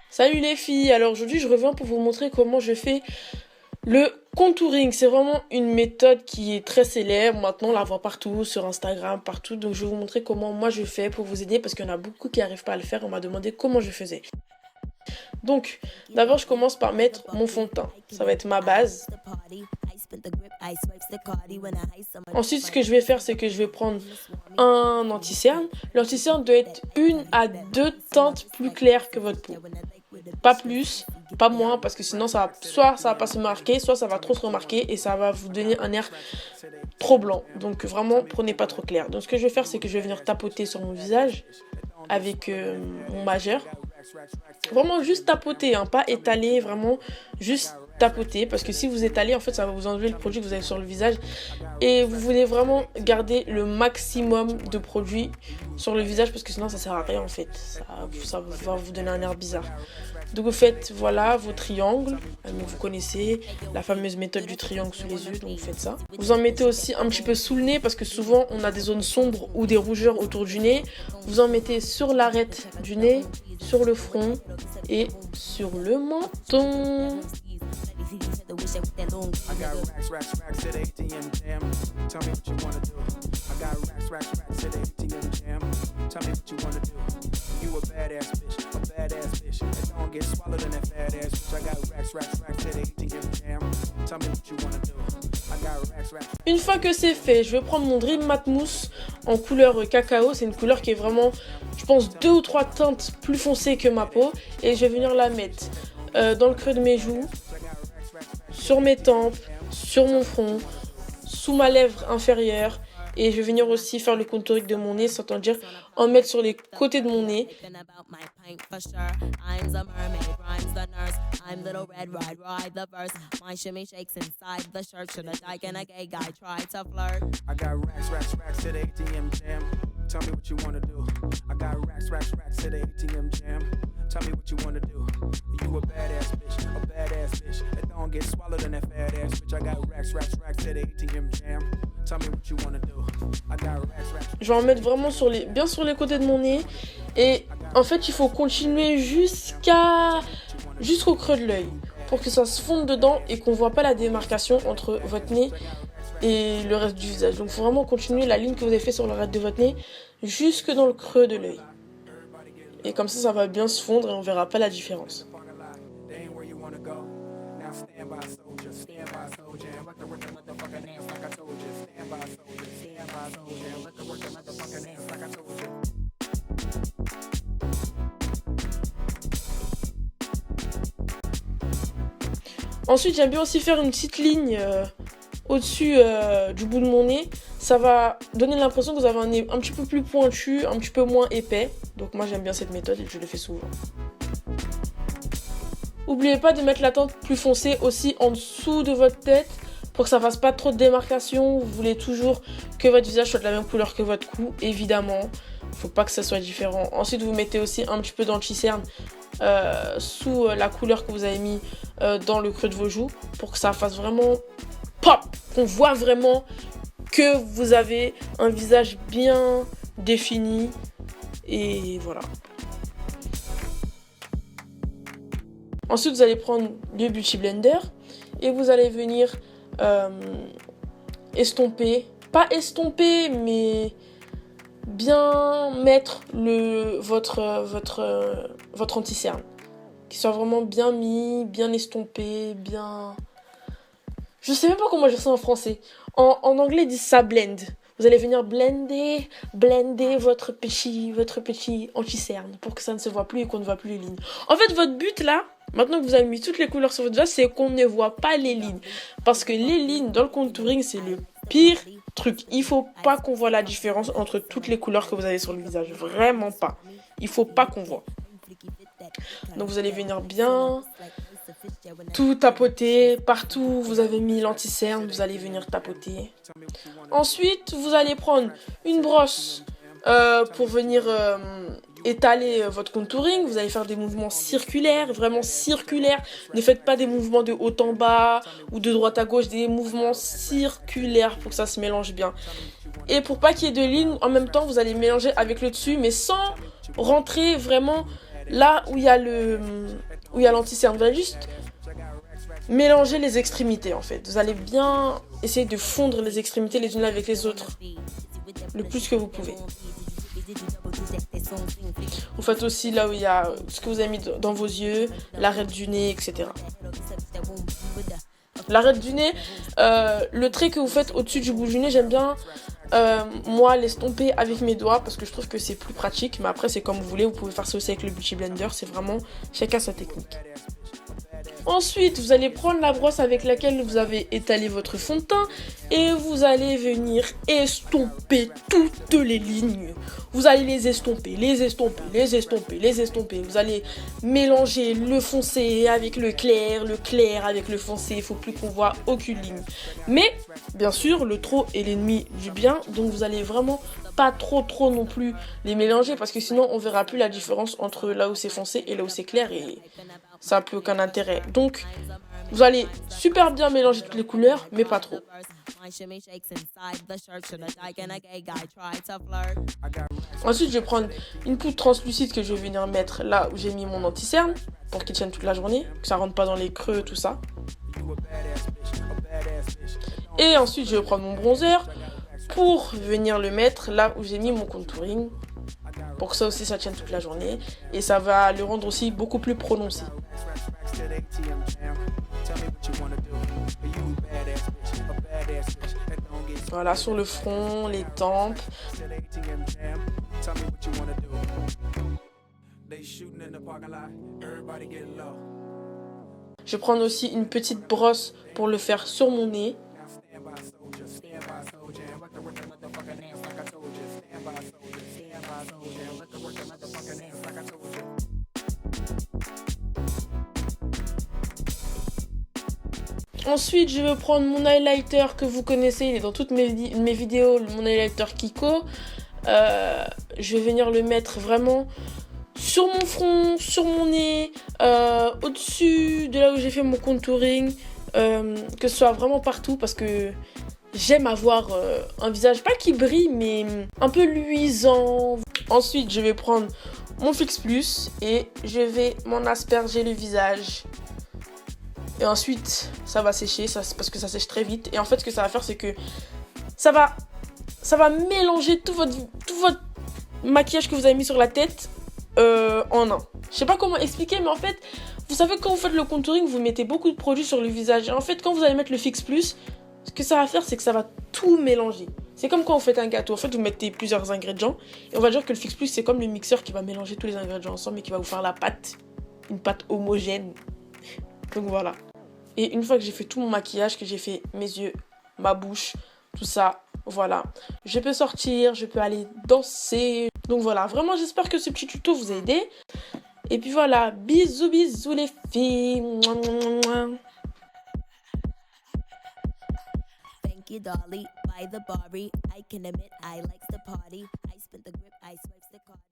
Salut les filles, alors aujourd'hui je reviens pour vous montrer comment je fais le contouring. C'est vraiment une méthode qui est très célèbre, maintenant on la voit partout, sur Instagram, partout. Donc je vais vous montrer comment moi je fais pour vous aider parce qu'il y en a beaucoup qui n'arrivent pas à le faire. On m'a demandé comment je faisais. Donc d'abord je commence par mettre mon fond de teint, ça va être ma base. Ensuite ce que je vais faire c'est que je vais prendre un anti-cerne. L'anti-cerne doit être 1 à 2 teintes plus claires que votre peau. Pas plus, pas moins, parce que sinon ça va, soit ça va pas se marquer, soit ça va trop se remarquer et ça va vous donner un air trop blanc. Donc vraiment, prenez pas trop clair. Donc ce que je vais faire, c'est que je vais venir tapoter sur mon visage avec mon majeur. Vraiment juste tapoter, hein, pas étaler, vraiment juste tapoter. Parce que si vous étalez, en fait, ça va vous enlever le produit que vous avez sur le visage. Et vous voulez vraiment garder le maximum de produit sur le visage parce que sinon ça sert à rien en fait. Ça va vous donner un air bizarre. Donc vous faites voilà vos triangles, vous connaissez la fameuse méthode du triangle sous les yeux, donc vous faites ça. Vous en mettez aussi un petit peu sous le nez parce que souvent on a des zones sombres ou des rougeurs autour du nez. Vous en mettez sur l'arête du nez, sur le front et sur le menton. Une fois que c'est fait, je vais prendre mon Dream Matte Mousse en couleur cacao. C'est une couleur qui est vraiment, je pense, 2 ou 3 teintes plus foncées que ma peau. Et je vais venir la mettre dans le creux de mes joues, sur mes tempes, sur mon front, sous ma lèvre inférieure. Et je vais venir aussi faire le contouring de mon nez, c'est-à-dire en mettre sur les côtés de mon nez. Tell me what you wanna do. You a badass bitch. That don't get swallowed in that fat ass bitch. I got racks at the ATM jam. Tell me what you wanna do. I got racks. Je vais en mettre vraiment bien sur les côtés de mon nez. Et en fait, il faut continuer jusqu'au creux de l'œil pour que ça se fonde dedans et qu'on voit pas la démarcation entre votre nez et le reste du visage. Donc, il faut vraiment continuer la ligne que vous avez fait sur le reste de votre nez jusque dans le creux de l'œil. Et comme ça va bien se fondre et on verra pas la différence. Ensuite, j'aime bien aussi faire une petite ligne au-dessus du bout de mon nez. Ça va donner l'impression que vous avez un nez un petit peu plus pointu, un petit peu moins épais. Donc moi j'aime bien cette méthode et je le fais souvent. N'oubliez pas de mettre la teinte plus foncée aussi en dessous de votre tête pour que ça fasse pas trop de démarcation. Vous voulez toujours que votre visage soit de la même couleur que votre cou, évidemment. Faut pas que ça soit différent. Ensuite vous mettez aussi un petit peu d'anti-cerne sous la couleur que vous avez mis dans le creux de vos joues pour que ça fasse vraiment pop, qu'on voit vraiment que vous avez un visage bien défini. Et voilà. Ensuite, vous allez prendre le Beauty Blender et vous allez venir estomper. Pas estomper, mais bien mettre votre anti-cerne. Qu'il soit vraiment bien mis, bien estompé, bien... Je sais même pas comment dire ça en français. En anglais, ils disent ça blend. Vous allez venir blender votre petit anti-cerne pour que ça ne se voit plus et qu'on ne voit plus les lignes. En fait, votre but là, maintenant que vous avez mis toutes les couleurs sur votre visage, c'est qu'on ne voit pas les lignes. Parce que les lignes dans le contouring, c'est le pire truc. Il faut pas qu'on voit la différence entre toutes les couleurs que vous avez sur le visage. Vraiment pas. Il faut pas qu'on voit. Donc vous allez venir bien tout tapoter, partout où vous avez mis l'anti-cerne, vous allez venir tapoter. Ensuite, vous allez prendre une brosse pour venir étaler votre contouring. Vous allez faire des mouvements circulaires, vraiment circulaires. Ne faites pas des mouvements de haut en bas ou de droite à gauche, des mouvements circulaires pour que ça se mélange bien. Et pour pas qu'il y ait de lignes, en même temps, vous allez mélanger avec le dessus, mais sans rentrer vraiment là où il y a l'anti-cerne. Vous allez juste mélanger les extrémités en fait. Vous allez bien essayer de fondre les extrémités les unes avec les autres le plus que vous pouvez. Vous faites aussi là où il y a ce que vous avez mis dans vos yeux, l'arête du nez, etc. L'arête du nez, le trait que vous faites au-dessus du bout du nez, j'aime bien moi l'estomper avec mes doigts parce que je trouve que c'est plus pratique. Mais après c'est comme vous voulez, vous pouvez faire ça aussi avec le Beauty Blender, c'est vraiment chacun sa technique. Ensuite, vous allez prendre la brosse avec laquelle vous avez étalé votre fond de teint et vous allez venir estomper toutes les lignes. Vous allez les estomper, les estomper, les estomper, les estomper. Vous allez mélanger le foncé avec le clair avec le foncé. Il ne faut plus qu'on voit aucune ligne. Mais, bien sûr, le trop est l'ennemi du bien. Donc, vous allez vraiment pas trop non plus les mélanger parce que sinon, on verra plus la différence entre là où c'est foncé et là où c'est clair et ça n'a plus aucun intérêt. Donc, vous allez super bien mélanger toutes les couleurs, mais pas trop. Ensuite, je vais prendre une poudre translucide que je vais venir mettre là où j'ai mis mon anti-cerne pour qu'il tienne toute la journée, que ça rentre pas dans les creux, tout ça. Et ensuite, je vais prendre mon bronzer pour venir le mettre là où j'ai mis mon contouring. Pour que ça aussi, ça tienne toute la journée. Et ça va le rendre aussi beaucoup plus prononcé. Voilà, sur le front, les tempes. Je vais prendre aussi une petite brosse pour le faire sur mon nez. Ensuite, je vais prendre mon highlighter que vous connaissez, il est dans toutes mes vidéos, mon highlighter Kiko. Je vais venir le mettre vraiment sur mon front, sur mon nez, au-dessus de là où j'ai fait mon contouring, que ce soit vraiment partout parce que j'aime avoir un visage pas qui brille mais un peu luisant. Ensuite, je vais prendre mon Fix Plus et je vais m'en asperger le visage. Et ensuite, ça va sécher, parce que ça sèche très vite. Et en fait, ce que ça va faire, c'est que ça va mélanger tout votre maquillage que vous avez mis sur la tête en un. Je sais pas comment expliquer, mais en fait, vous savez, quand vous faites le contouring, vous mettez beaucoup de produits sur le visage. Et en fait, quand vous allez mettre le Fix Plus, ce que ça va faire, c'est que ça va tout mélanger. C'est comme quand vous faites un gâteau. En fait, vous mettez plusieurs ingrédients. Et on va dire que le Fix Plus, c'est comme le mixeur qui va mélanger tous les ingrédients ensemble et qui va vous faire la pâte. Une pâte homogène. Donc voilà. Et une fois que j'ai fait tout mon maquillage, que j'ai fait mes yeux, ma bouche, tout ça, voilà. Je peux sortir, je peux aller danser. Donc voilà, vraiment j'espère que ce petit tuto vous a aidé. Et puis voilà, bisous les filles. Mouah, mouah, mouah. Thank you, Dolly. By the Barbie, I can admit I likes the party.